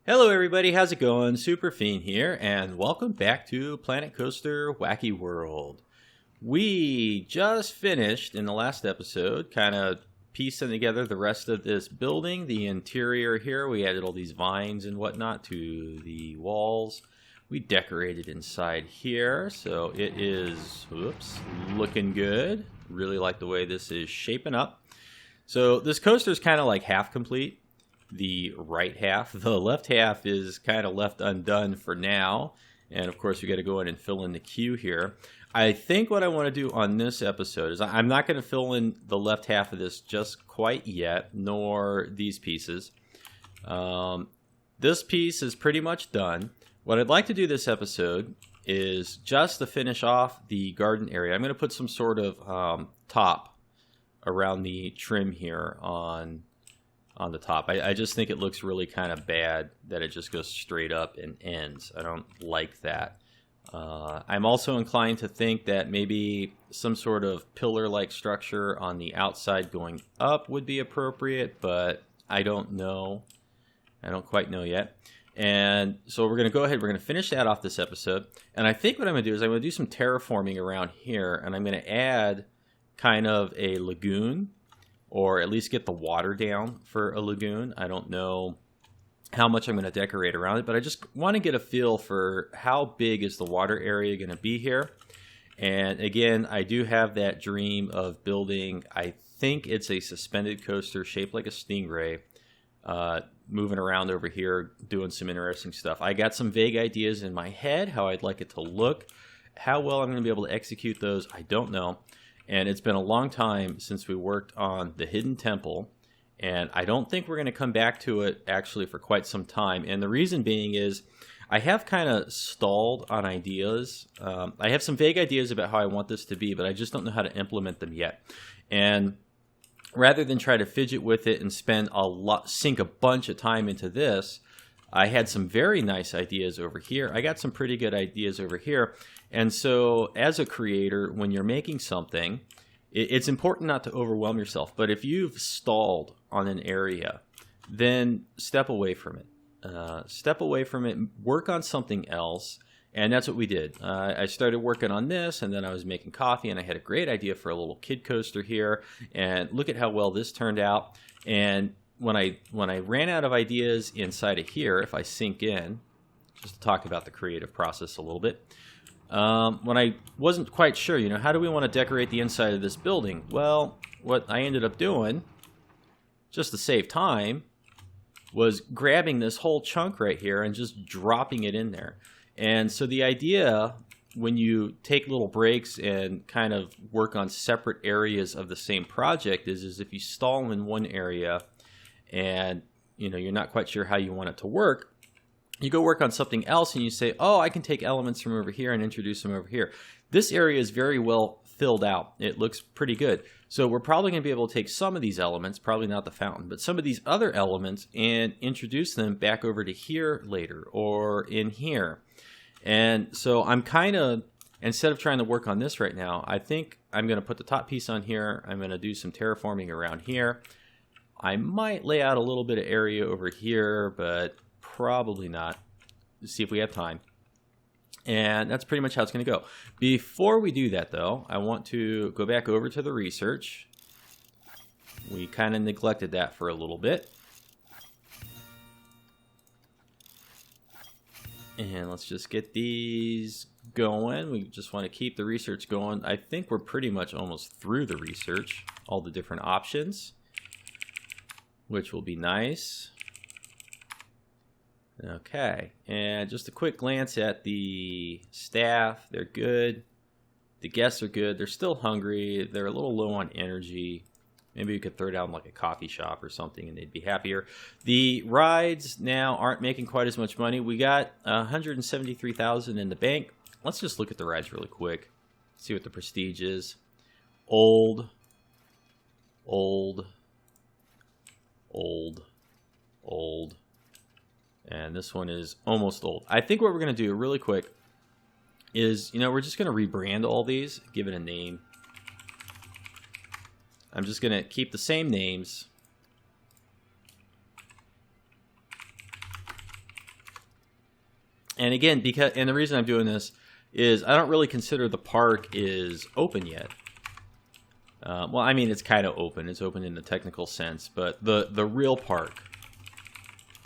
Hello everybody, how's it going? Superfiend here, and welcome back to Planet Coaster Whacky World. We just finished in the last episode, kind of piecing together the rest of this building, the interior here. We added all these vines and whatnot to the walls. We decorated inside here, so it is, looking good. Really like the way this is shaping up. So this coaster is kind of like half complete. The right half. The left half is kind of left undone for now. And of course, we got to go in and fill in the queue here. I think what I want to do on this episode is I'm not going to fill in the left half of this just quite yet, nor these pieces. This piece is pretty much done. What I'd like to do this episode is just to finish off the garden area. I'm going to put some sort of top around the trim here on the top. I just think it looks really kind of bad that it just goes straight up and ends. I don't like that. I'm also inclined to think that maybe some sort of pillar-like structure on the outside going up would be appropriate, but I don't know. I don't quite know yet. And so we're going to go ahead. We're going to finish that off this episode. And I think what I'm going to do is I'm going to do some terraforming around here, and I'm going to add kind of a lagoon, or at least get the water down for a lagoon. I don't know how much I'm going to decorate around it, but I just want to get a feel for how big is the water area going to be here. And again, I do have that dream of building, I think it's a suspended coaster shaped like a stingray, moving around over here, doing some interesting stuff. I got some vague ideas in my head, how I'd like it to look. How well I'm going to be able to execute those, I don't know. And it's been a long time since we worked on the Hidden Temple, and I don't think we're going to come back to it actually for quite some time. And the reason being is I have kind of stalled on ideas. I have some vague ideas about how I want this to be, but I just don't know how to implement them yet. And rather than try to fidget with it and sink a bunch of time into this, I had some very nice ideas over here. I got some pretty good ideas over here. And so as a creator, when you're making something, it's important not to overwhelm yourself. But if you've stalled on an area, then step away from it. Step away from it, work on something else. And that's what we did. I started working on this, and then I was making coffee, and I had a great idea for a little kid coaster here. And look at how well this turned out. And when I ran out of ideas inside of here, if I sink in, just to talk about the creative process a little bit, when I wasn't quite sure, how do we want to decorate the inside of this building? Well, what I ended up doing, just to save time, was grabbing this whole chunk right here and just dropping it in there. And so the idea, when you take little breaks and kind of work on separate areas of the same project, is if you stall in one area and you're not quite sure how you want it to work, you go work on something else and you say, oh, I can take elements from over here and introduce them over here. This area is very well filled out. It looks pretty good. So we're probably going to be able to take some of these elements, probably not the fountain, but some of these other elements and introduce them back over to here later or in here. And so I'm kind of, instead of trying to work on this right now, I think I'm going to put the top piece on here. I'm going to do some terraforming around here. I might lay out a little bit of area over here, but probably not. Let's see if we have time. And that's pretty much how it's going to go. Before we do that, though, I want to go back over to the research. We kind of neglected that for a little bit. And let's just get these going. We just want to keep the research going. I think we're pretty much almost through the research, all the different options, which will be nice. Okay, and just a quick glance at the staff. They're good. The guests are good. They're still hungry. They're a little low on energy. Maybe we could throw down like a coffee shop or something and they'd be happier. The rides now aren't making quite as much money. We got $173,000 in the bank. Let's just look at the rides really quick. See what the prestige is. Old. And this one is almost old. I think what we're going to do really quick is, we're just going to rebrand all these, give it a name. I'm just going to keep the same names. And again, and the reason I'm doing this is I don't really consider the park is open yet. Well, I mean, it's kind of open. It's open in the technical sense, but the real park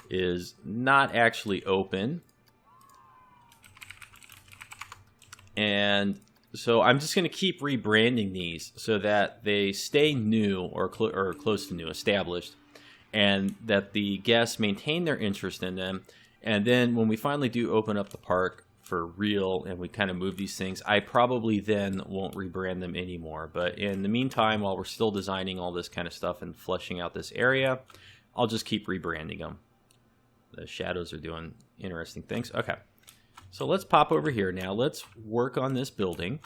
is not actually open. And so I'm just going to keep rebranding these so that they stay new or close to new, established, and that the guests maintain their interest in them. And then when we finally do open up the park for real and we kind of move these things, I probably then won't rebrand them anymore. But in the meantime, while we're still designing all this kind of stuff and fleshing out this area, I'll just keep rebranding them. The shadows are doing interesting things. Okay, so let's pop over here now. Let's work on this building.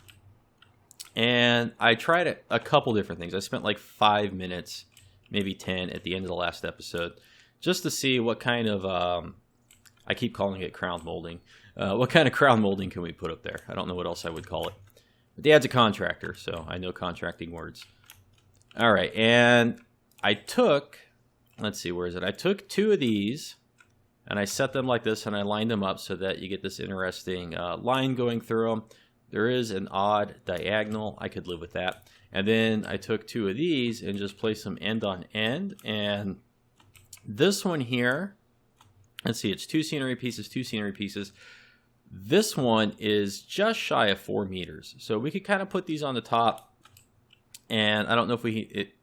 And I tried a couple different things. I spent like 5 minutes, maybe 10 at the end of the last episode, just to see what kind of, I keep calling it crown molding. What kind of crown molding can we put up there? I don't know what else I would call it. But Dad's a contractor, so I know contracting words. All right, and I took, let's see, where is it? I took 2 of these, and I set them like this, and I lined them up so that you get this interesting line going through them. There is an odd diagonal. I could live with that. And then I took 2 of these and just placed them end on end. And this one here, let's see, it's 2 scenery pieces, 2 scenery pieces. This one is just shy of 4 meters. So we could kind of put these on the top. And I don't know if we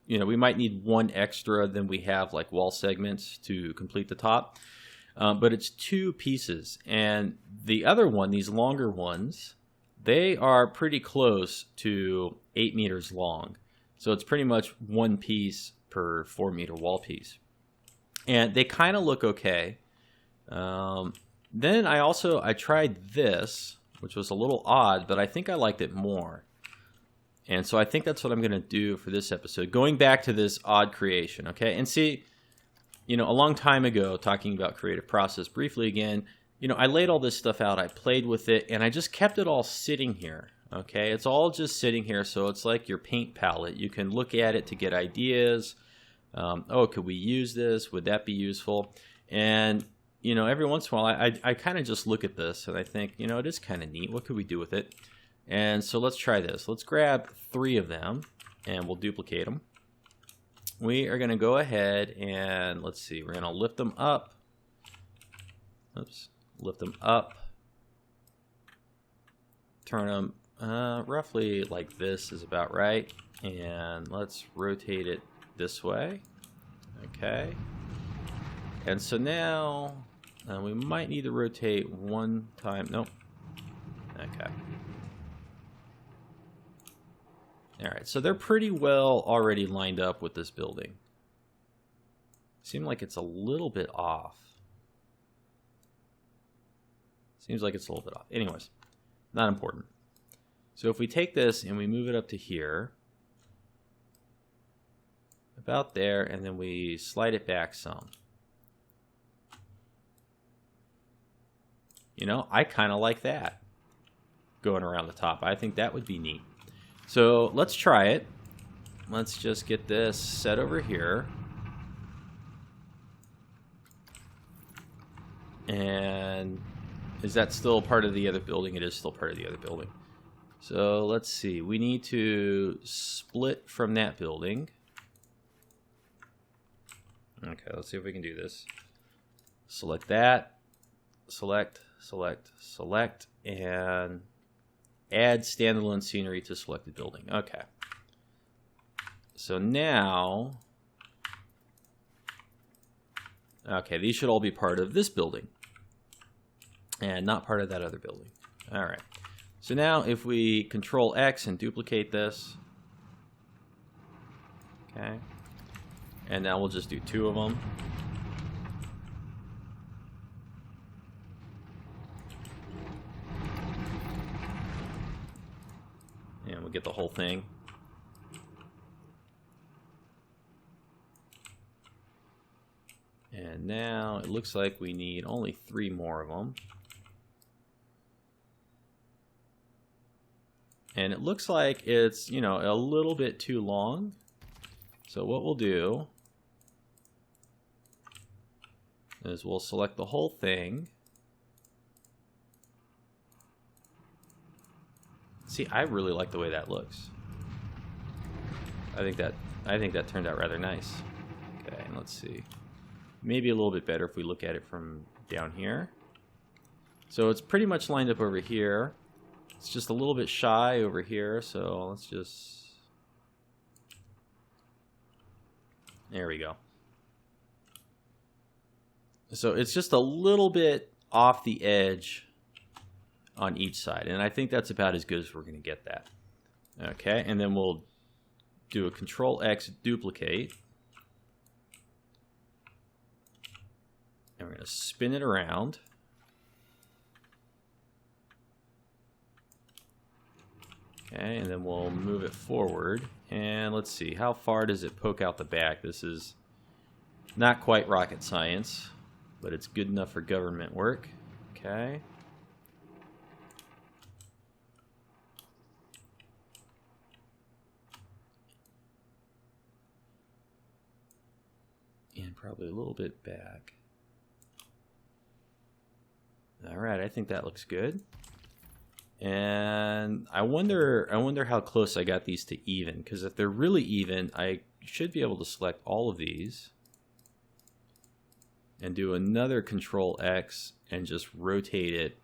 might need 1 extra than we have like wall segments to complete the top. But it's 2 pieces. And the other one, these longer ones, they are pretty close to 8 meters long. So it's pretty much 1 piece per 4 meter wall piece. And they kind of look okay. Then I tried this, which was a little odd, but I think I liked it more. And so I think that's what I'm going to do for this episode. Going back to this odd creation, okay? And see, a long time ago, talking about creative process briefly again, I laid all this stuff out, I played with it, and I just kept it all sitting here, okay? It's all just sitting here, so it's like your paint palette. You can look at it to get ideas. Could we use this? Would that be useful? And, every once in a while, I kind of just look at this, and I think, it is kind of neat. What could we do with it? And so let's try this. Let's grab 3 of them, and we'll duplicate them. We are going to go ahead and, let's see, we're going to lift them up. Oops. Lift them up, turn them roughly like this is about right, and let's rotate it this way. Okay, and so now we might need to rotate 1 time. Nope. Okay. All right, so they're pretty well already lined up with this building. Seems like it's a little bit off. Seems like it's a little bit off. Anyways, not important. So if we take this and we move it up to here, about there, and then we slide it back some. I kind of like that going around the top. I think that would be neat. So let's try it. Let's just get this set over here. And is that still part of the other building? It is still part of the other building. So let's see. We need to split from that building. Okay, let's see if we can do this. Select that. Select, select, select, and add standalone scenery to selected building. Okay. So now, okay, these should all be part of this building and not part of that other building. All right. So now if we Control X and duplicate this, okay, and now we'll just do 2 of them. And we'll get the whole thing. And now it looks like we need only 3 more of them. And it looks like it's, a little bit too long. So what we'll do is we'll select the whole thing. See, I really like the way that looks. I think that turned out rather nice. Okay, and let's see. Maybe a little bit better if we look at it from down here. So it's pretty much lined up over here. It's just a little bit shy over here, so let's just... There we go. So it's just a little bit off the edge on each side, and I think that's about as good as we're going to get that. Okay, and then we'll do a Control-X duplicate. And we're going to spin it around. Okay, and then we'll move it forward. And let's see, how far does it poke out the back? This is not quite rocket science, but it's good enough for government work. Okay. And probably a little bit back. All right, I think that looks good. And I wonder how close I got these to even, because if they're really even, I should be able to select all of these and do another Control-X and just rotate it,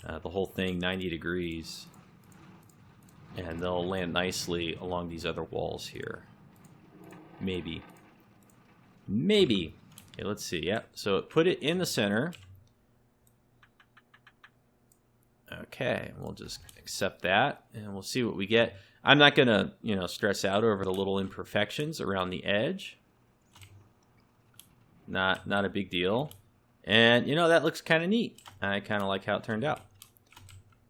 the whole thing 90 degrees, and they'll land nicely along these other walls here. Maybe. Maybe. Okay, let's see. Yep. So put it in the center. Okay, we'll just accept that, and we'll see what we get. I'm not going to, stress out over the little imperfections around the edge. Not a big deal. And, that looks kind of neat. I kind of like how it turned out.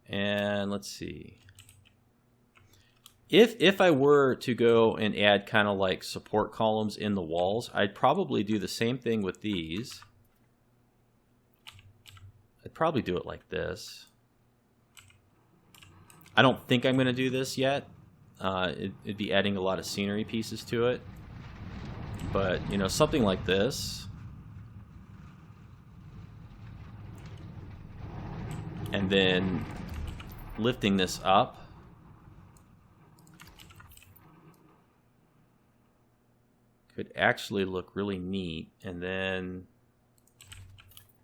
And let's see. If I were to go and add kind of like support columns in the walls, I'd probably do the same thing with these. I'd probably do it like this. I don't think I'm going to do this yet. It'd be adding a lot of scenery pieces to it. But, something like this. And then lifting this up. Could actually look really neat. And then,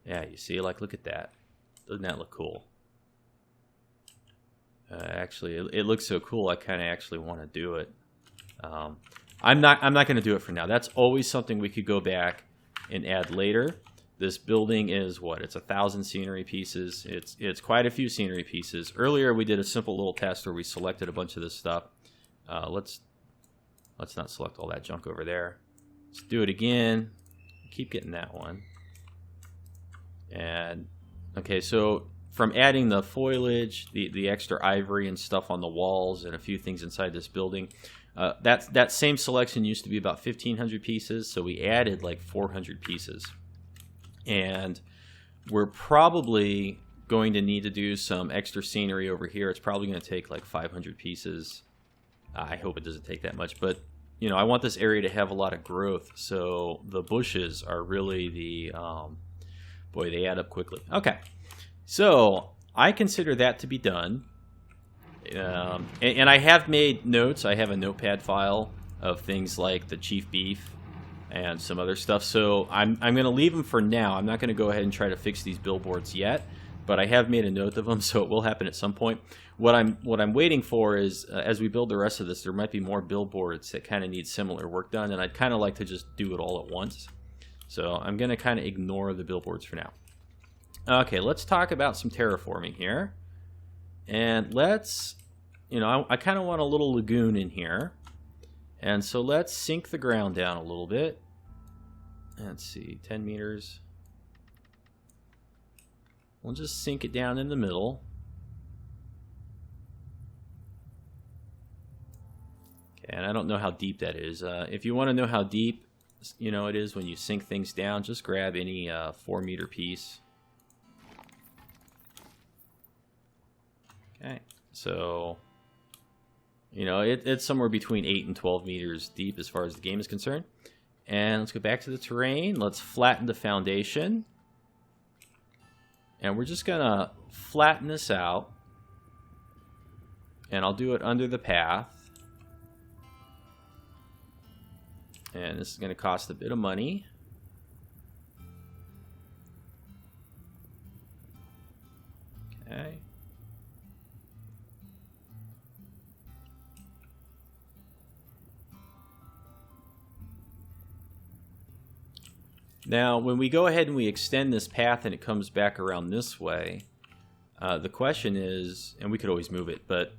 yeah, you see, look at that. Doesn't that look cool? Actually, it looks so cool. I kind of actually want to do it. I'm not going to do it for now. That's always something we could go back and add later. This building is what? It's 1,000 scenery pieces. It's quite a few scenery pieces. Earlier we did a simple little test where we selected a bunch of this stuff. Let's not select all that junk over there. Let's do it again. Keep getting that one. And okay, so from adding the foliage, the extra ivory and stuff on the walls, and a few things inside this building, that same selection used to be about 1,500 pieces, so we added like 400 pieces. And we're probably going to need to do some extra scenery over here. It's probably going to take like 500 pieces. I hope it doesn't take that much, but I want this area to have a lot of growth, so the bushes are really the boy, they add up quickly. Okay. So I consider that to be done, and I have made notes. I have a notepad file of things like the chief beef and some other stuff. So I'm going to leave them for now. I'm not going to go ahead and try to fix these billboards yet, but I have made a note of them, so it will happen at some point. What I'm waiting for is as we build the rest of this, there might be more billboards that kind of need similar work done, and I'd kind of like to just do it all at once. So I'm going to kind of ignore the billboards for now. Okay, let's talk about some terraforming here. And let's, I kind of want a little lagoon in here. And so let's sink the ground down a little bit. Let's see, 10 meters. We'll just sink it down in the middle. Okay, and I don't know how deep that is. If you want to know how deep, it is when you sink things down, just grab any 4-meter piece. Okay, so, it's somewhere between 8 and 12 meters deep as far as the game is concerned. And let's go back to the terrain. Let's flatten the foundation. And we're just going to flatten this out. And I'll do it under the path. And this is going to cost a bit of money. Okay. Now, when we go ahead and we extend this path and it comes back around this way, the question is, and we could always move it, but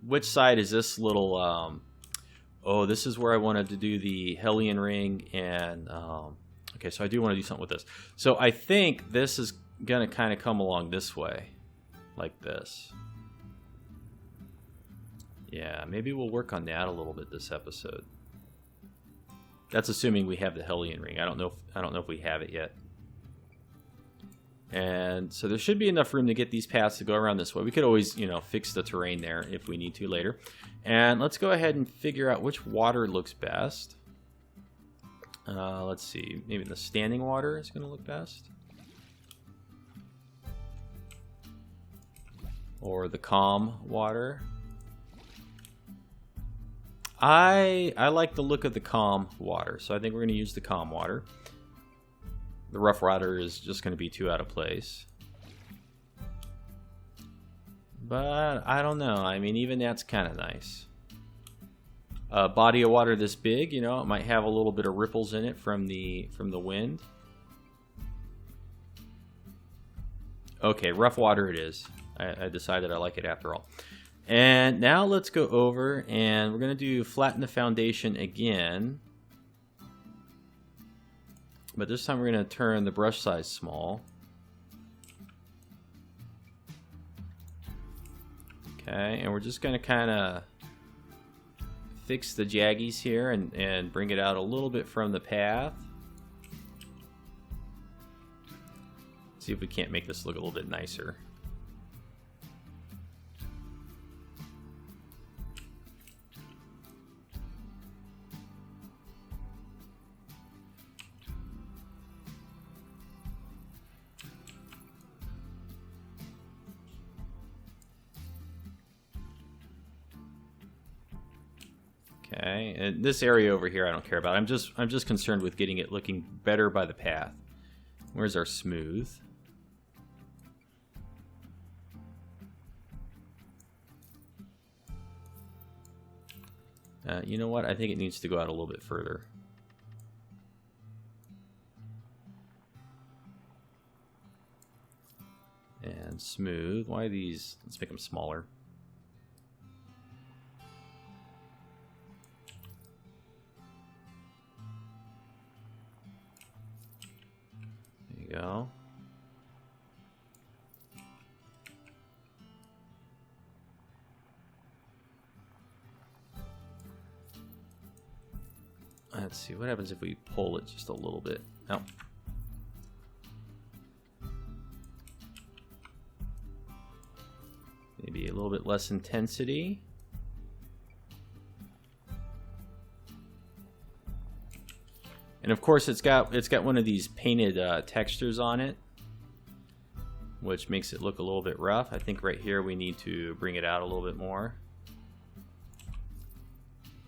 which side is this little, oh, this is where I wanted to do the Hellion ring, and, okay, so I do want to do something with this. So I think this is going to kind of come along this way, like this. Yeah, maybe we'll work on that a little bit this episode. That's assuming we have the Hellion ring. I don't know if we have it yet. And so there should be enough room to get these paths to go around this way. We could always, you know, fix the terrain there if we need to later. And let's go ahead and figure out which water looks best. Let's see. Maybe the standing water is going to look best. Or the calm water. I like the look of the calm water, so I think we're going to use the calm water. The rough water is just going to be too out of place. But I don't know. I mean, even that's kind of nice. A body of water this big, you know, it might have a little bit of ripples in it from the wind. Okay, rough water it is. I decided I like it after all. And now let's go over and we're going to do flatten the foundation again. But this time we're going to turn the brush size small. Okay, and we're just going to kind of fix the jaggies here and bring it out a little bit from the path. See if we can't make this look a little bit nicer. Okay, and this area over here I don't care about. I'm just concerned with getting it looking better by the path. Where's our smooth? You know what? I think it needs to go out a little bit further. And smooth. Why are these? Let's make them smaller. There you go. Let's see, what happens if we pull it just a little bit? Oh. Maybe a little bit less intensity. And of course it's got one of these painted textures on it, which makes it look a little bit rough. I think right here we need to bring it out a little bit more.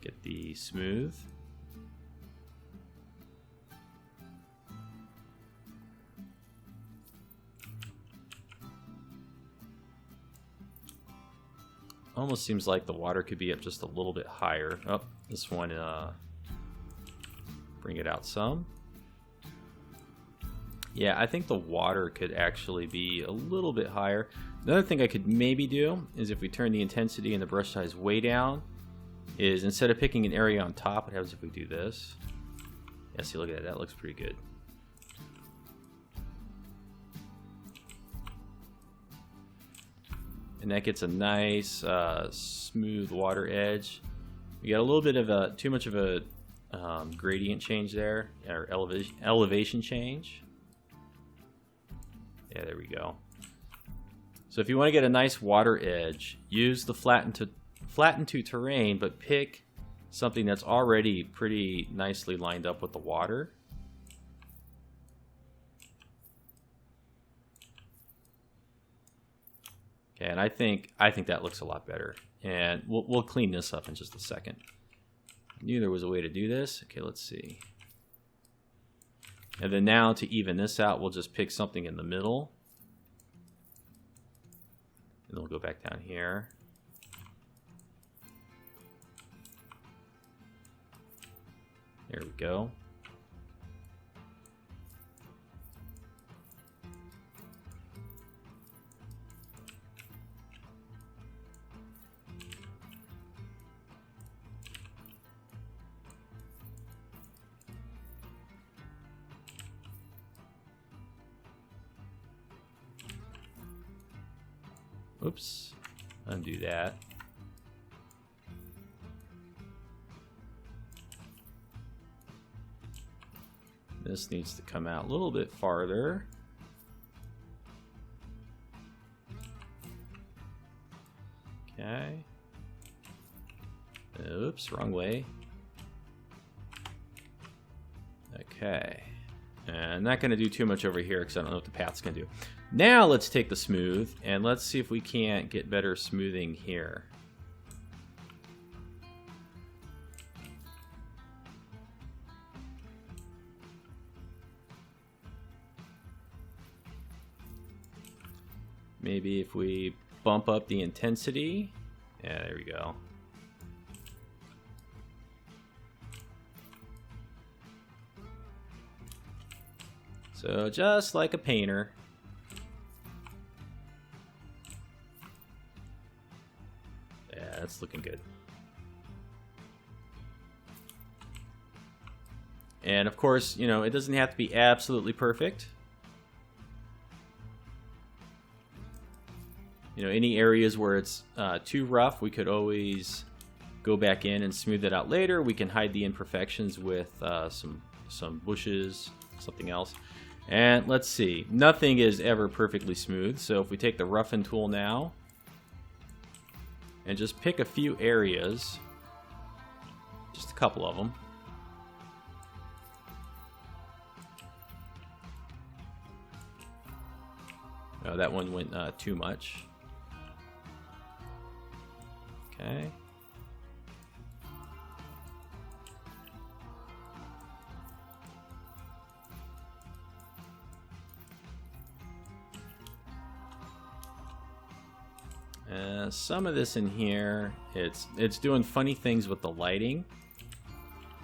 Get the smooth. Almost seems like the water could be up just a little bit higher. Oh, this one, bring it out some. Yeah, I think the water could actually be a little bit higher. Another thing I could maybe do is if we turn the intensity and the brush size way down, is instead of picking an area on top, what happens if we do this? Yeah, see, look at that. That looks pretty good. And that gets a nice smooth water edge. We got a little bit of too much of a gradient change there, or elevation change. Yeah, there we go. So if you want to get a nice water edge, use the flatten to terrain, but pick something that's already pretty nicely lined up with the water. Okay, And I think that looks a lot better. And we'll clean this up in just a second. I knew there was a way to do this. Okay, let's see. And then now to even this out, we'll just pick something in the middle. And we'll go back down here. There we go. Oops, undo that. This needs to come out a little bit farther. Okay. Oops, wrong way. Okay. And not going to do too much over here because I don't know what the path's going to do. Now let's take the smooth and let's see if we can't get better smoothing here. Maybe if we bump up the intensity. Yeah, there we go. So just like a painter. Yeah, that's looking good. And of course, you know, it doesn't have to be absolutely perfect. You know, any areas where it's too rough, we could always go back in and smooth it out later. We can hide the imperfections with some bushes, something else. And let's see, nothing is ever perfectly smooth. So if we take the roughen tool now and just pick a few areas, just a couple of them. Oh, that one went too much. Okay. Some of this in here, it's doing funny things with the lighting,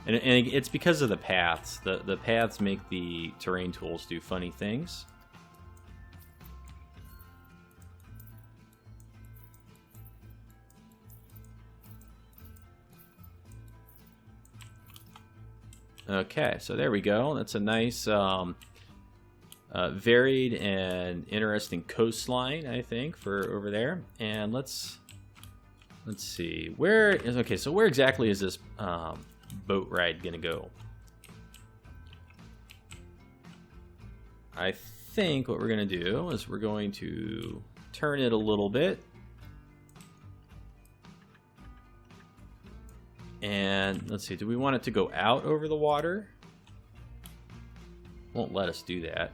and it's because of the paths. The paths make the terrain tools do funny things. Okay, so there we go. That's a nice varied and interesting coastline, I think, for over there. And let's see, okay, so where exactly is this boat ride gonna go? I think what we're gonna do is we're going to turn it a little bit. And let's see, do we want it to go out over the water? Won't let us do that.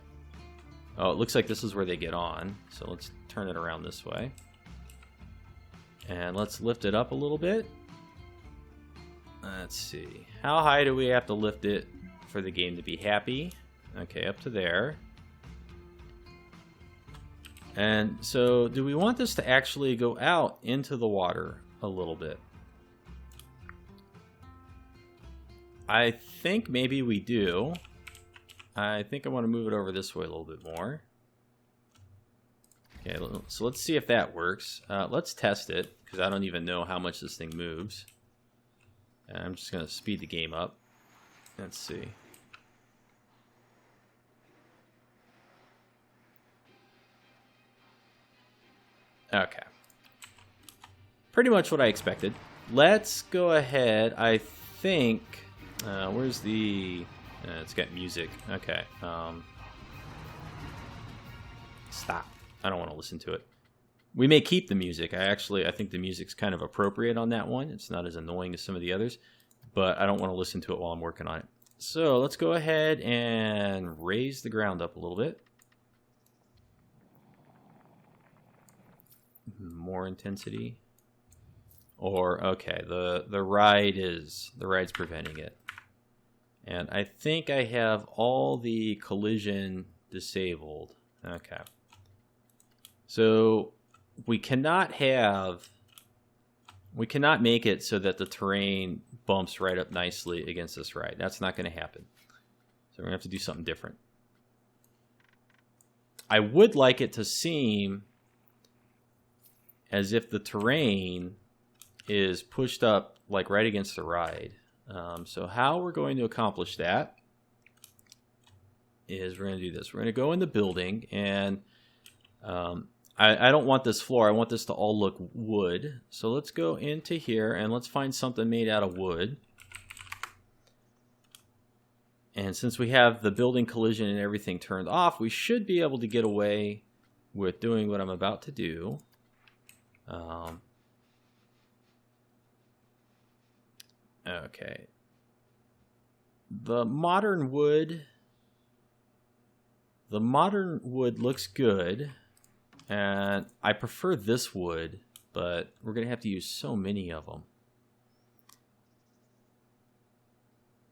Oh, it looks like this is where they get on. So let's turn it around this way. And let's lift it up a little bit. Let's see. How high do we have to lift it for the game to be happy? Okay, up to there. And so do we want this to actually go out into the water a little bit? I think maybe we do. I think I want to move it over this way a little bit more. Okay, so let's see if that works. Let's test it, because I don't even know how much this thing moves. I'm just going to speed the game up. Let's see. Okay. Pretty much what I expected. Let's go ahead. I think... where's the... it's got music. Okay. Stop. I don't want to listen to it. We may keep the music. I think the music's kind of appropriate on that one. It's not as annoying as some of the others, but I don't want to listen to it while I'm working on it. So let's go ahead and raise the ground up a little bit. More intensity. Or, okay, the ride's preventing it. And I think I have all the collision disabled. Okay. So we cannot make it so that the terrain bumps right up nicely against this ride. That's not going to happen. So we're going to have to do something different. I would like it to seem as if the terrain is pushed up like right against the ride. So how we're going to accomplish that is we're going to do this. We're going to go in the building, and I don't want this floor. I want this to all look wood. So let's go into here, and let's find something made out of wood. And since we have the building collision and everything turned off, we should be able to get away with doing what I'm about to do. Okay. The modern wood looks good, and I prefer this wood, but we're going to have to use so many of them.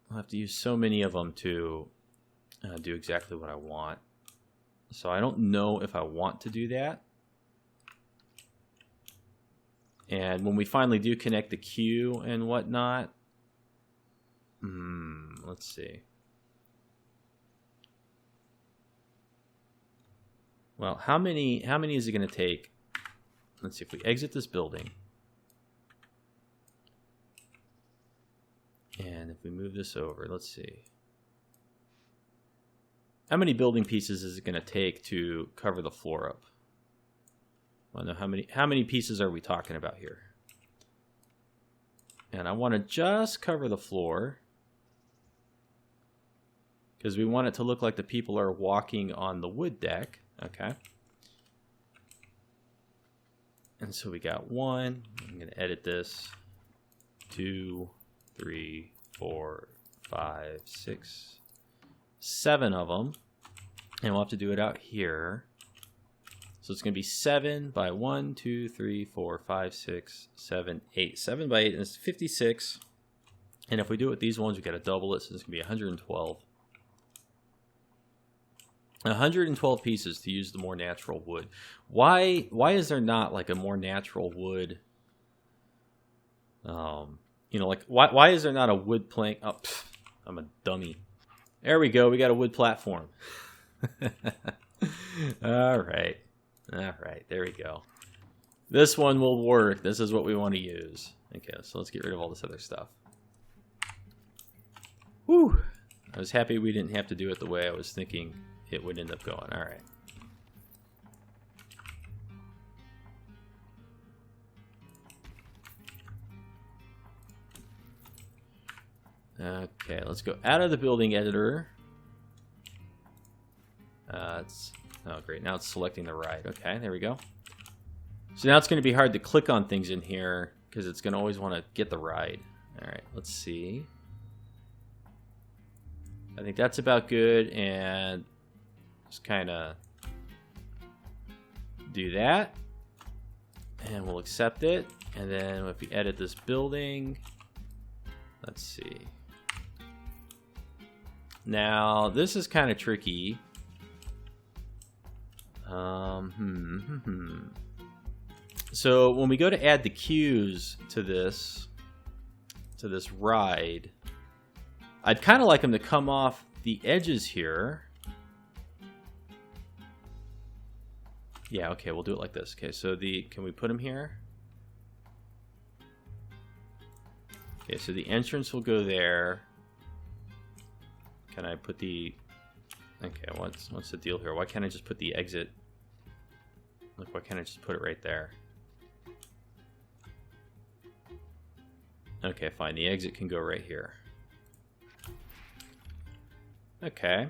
I'll have to use so many of them to do exactly what I want. So I don't know if I want to do that. And when we finally do connect the queue and whatnot, let's see. Well, how many is it going to take? Let's see if we exit this building. And if we move this over, let's see. How many building pieces is it going to take to cover the floor up? I don't know how many pieces are we talking about here? And I want to just cover the floor, because we want it to look like the people are walking on the wood deck. Okay. And so we got 1. I'm going to edit this. 2, 3, 4, 5, 6, 7 of them. And we'll have to do it out here. So it's going to be 7 by 1, 2, 3, 4, 5, 6, 7, 8. 7 by 8, and it's 56. And if we do it with these ones, we got to double it, so it's going to be 112. 112 pieces to use the more natural wood. Why is there not like a more natural wood? Like why is there not a wood plank? Oh, I'm a dummy. There we go. We got a wood platform. All right. There we go. This one will work. This is what we want to use. Okay, so let's get rid of all this other stuff. Whew. I was happy we didn't have to do it the way I was thinking it would end up going. All right. Okay, let's go out of the building editor. Oh, great. Now it's selecting the ride. Okay, there we go. So now it's going to be hard to click on things in here because it's going to always want to get the ride. All right, let's see. I think that's about good, and just kind of do that, and we'll accept it. And then if we edit this building, let's see. Now this is kind of tricky. So when we go to add the queues to this ride, I'd kind of like them to come off the edges here. Yeah, okay, we'll do it like this. Okay, so can we put them here? Okay, so the entrance will go there. Can I put the... Okay, what's the deal here? Why can't I just put the exit? Like, why can't I just put it right there? Okay, fine. The exit can go right here. Okay.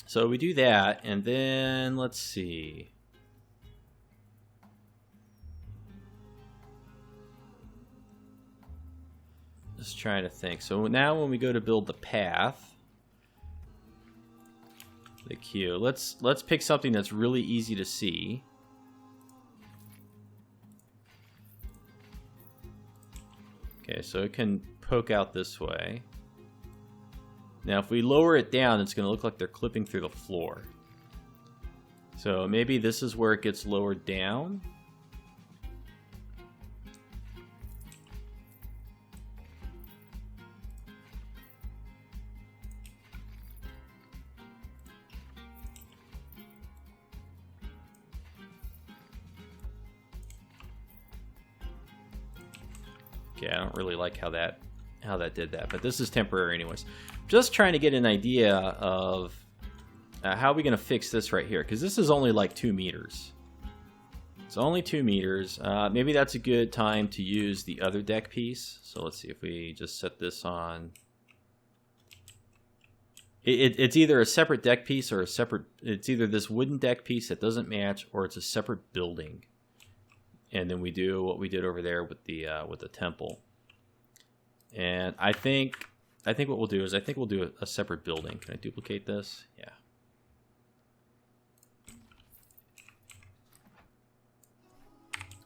So we do that, and then let's see. Just trying to think. So now when we go to build the path, the queue, let's pick something that's really easy to see. Okay, so it can poke out this way. Now, if we lower it down, it's going to look like they're clipping through the floor. So maybe this is where it gets lowered down. Okay, I don't really like how that did that, but this is temporary anyways. Just trying to get an idea of how are we going to fix this right here, because this is only like 2 meters. It's only 2 meters. Maybe that's a good time to use the other deck piece. So let's see if we just set this on. It's either a separate deck piece or a separate. It's either this wooden deck piece that doesn't match, or it's a separate building. And then we do what we did over there with the temple. And I think what we'll do is we'll do a separate building. Can I duplicate this? Yeah.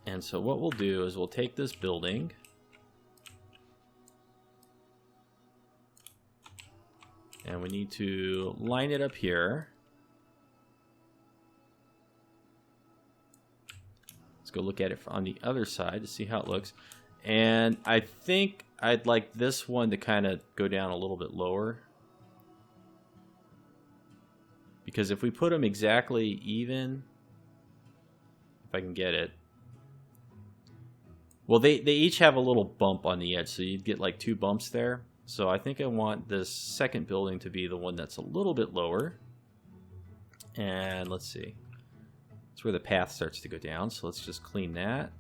And so what we'll do is we'll take this building, and we need to line it up here. Let's go look at it on the other side to see how it looks. And I think I'd like this one to kind of go down a little bit lower, because if we put them exactly even, if I can get it. Well, they each have a little bump on the edge, so you'd get like 2 bumps there. So I think I want this second building to be the one that's a little bit lower. And let's see. That's where the path starts to go down, so let's just clean that.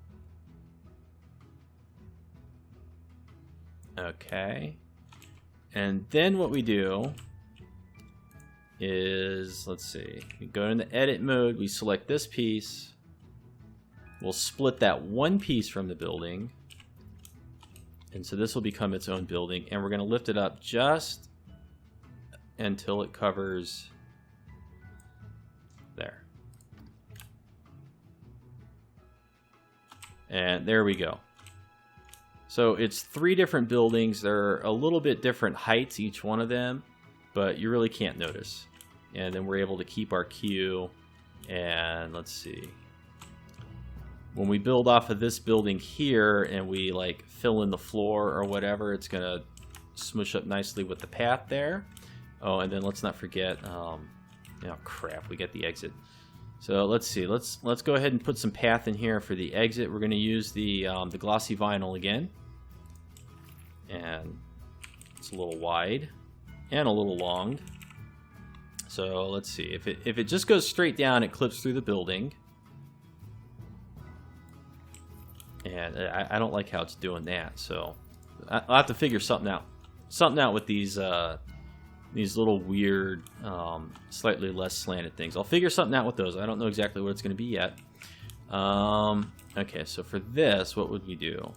Okay. And then what we do is, let's see, we go into edit mode, we select this piece. We'll split that one piece from the building. And so this will become its own building. And we're going to lift it up just until it covers there. And there we go. So it's 3 different buildings. They're a little bit different heights, each one of them, but you really can't notice. And then we're able to keep our queue. And let's see. When we build off of this building here and we like fill in the floor or whatever, it's gonna smoosh up nicely with the path there. Oh, and then let's not forget, oh crap, we got the exit. So let's see, let's go ahead and put some path in here for the exit. We're gonna use the glossy vinyl again. And it's a little wide and a little long. So let's see, if it just goes straight down, it clips through the building. And I don't like how it's doing that, so I'll have to figure something out with these little weird, slightly less slanted things. I'll figure something out with those. I don't know exactly what it's going to be yet. Okay, so for this, what would we do?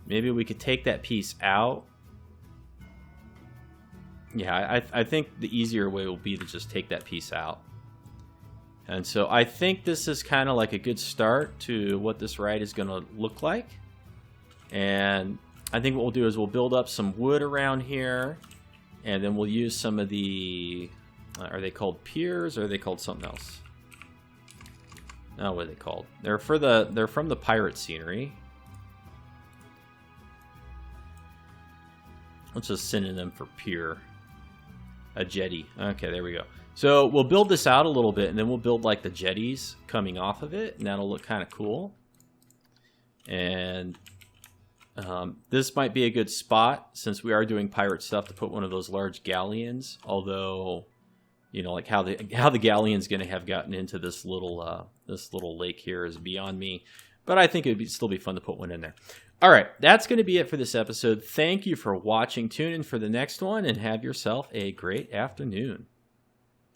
Maybe we could take that piece out. Yeah, I think the easier way will be to just take that piece out. And so I think this is kind of like a good start to what this ride is going to look like. And I think what we'll do is we'll build up some wood around here. And then we'll use some of the... are they called piers or are they called something else? No, what are they called? They're from the pirate scenery. Let's just synonym for pier. A jetty. Okay, there we go. So we'll build this out a little bit, and then we'll build like the jetties coming off of it, and that'll look kind of cool. And this might be a good spot, since we are doing pirate stuff, to put one of those large galleons. Although, you know, like how the galleon's going to have gotten into this little lake here is beyond me. But I think it'd still be fun to put one in there. All right, that's going to be it for this episode. Thank you for watching. Tune in for the next one, and have yourself a great afternoon.